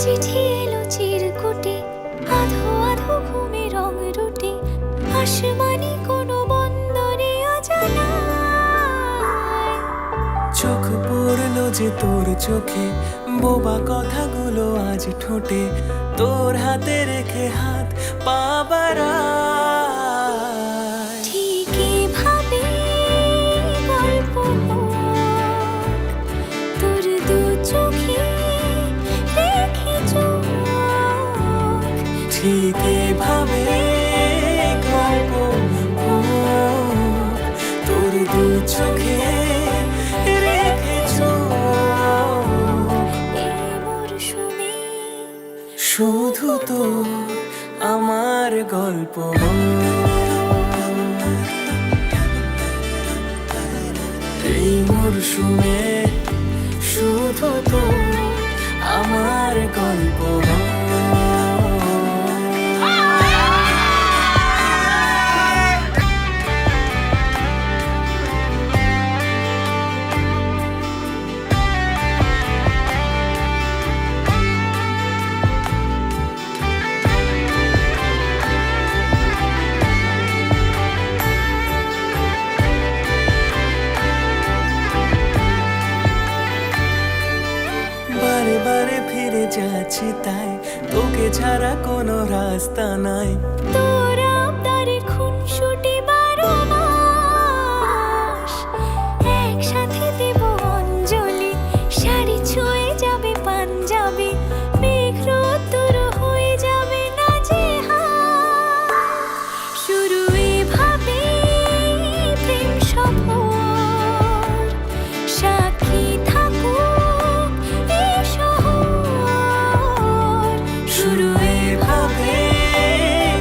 চিঠি এলো চিরকুটে, আধো আধো ঘুমে রং রুটে, আসমানি কোনো বন্দরে অজানায়। চোখ পড়লো যে তোর চোখে, বোবা কথাগুলো আজ ঠোঁটে, তোর হাতে রেখে হাত পা বাড়ায়। ঠিক এভাবে গল্প হোক, তোর দু চোখে রেখে চোখ। ঠিক এভাবে গল্প হোক, তোর দু চোখে রেখে চোখ। এই মরশুমে শুধু তো আমার গল্প এই মরশুমে, শুধু তো আমার গল্প। বারে বারে ফিরে যাচ্ছি তাই, তোকে ছাড়া কোনো রাস্তা নাই। তোর আবদারে খুনসুটি 12 মাস, একসাথে দেব অঞ্জলি, শাড়ি ছুঁয়ে যাবে পাঞ্জাবি, মেঘ রোদ্দুর হয়ে যাবে নাজেহাল। শুরু এভাবে প্রেম সফর, সাক্ষী থাকুক এই শহর। শুরু এভাবে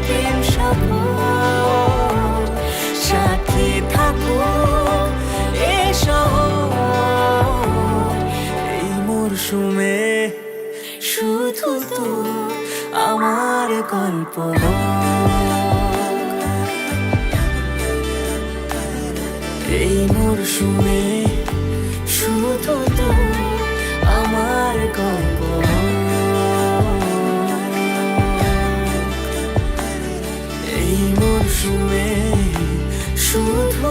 প্রেম সফর, সাথী থাকুক এ শহর। এই মরশুমে শুধু তো আমার গল্প এই মরশুমে, শুধু তো আমার গল্প এই মরশুমে, শুধু